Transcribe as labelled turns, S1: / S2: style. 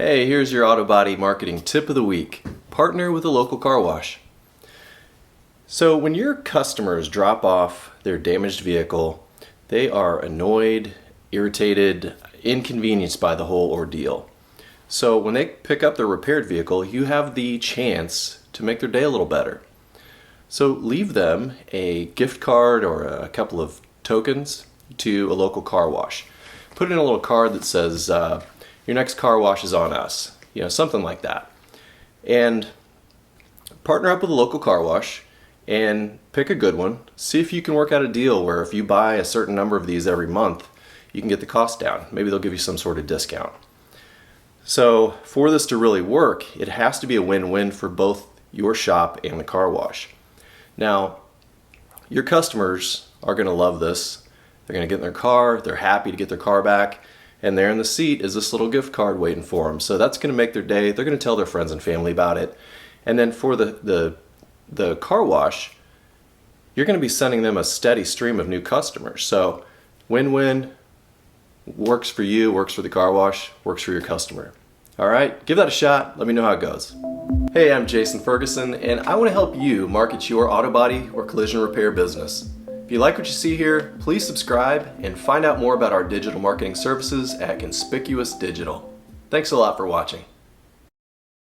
S1: Hey, here's your auto body marketing tip of the week. Partner with a local car wash. So when your customers drop off their damaged vehicle, they are annoyed, irritated, inconvenienced by the whole ordeal. So when they pick up their repaired vehicle, you have the chance to make their day a little better. So leave them a gift card or a couple of tokens to a local car wash. Put in a little card that says, your next car wash is on us, something like that. And partner up with a local car wash and pick a good one. See if you can work out a deal where if you buy a certain number of these every month, you can get the cost down. Maybe they'll give you some sort of discount. So for this to really work, it has to be a win-win for both your shop and the car wash. Now, your customers are going to love this. They're going to get in their car, they're happy to get their car back, and there in the seat is this little gift card waiting for them. So that's going to make their day. They're going to tell their friends and family about it. And then for the car wash, you're going to be sending them a steady stream of new customers. So win-win, works for you, works for the car wash, works for your customer. All right, give that a shot. Let me know how it goes. Hey, I'm Jason Ferguson, and I want to help you market your auto body or collision repair business. If you like what you see here, please subscribe and find out more about our digital marketing services at Conspicuous Digital. Thanks a lot for watching.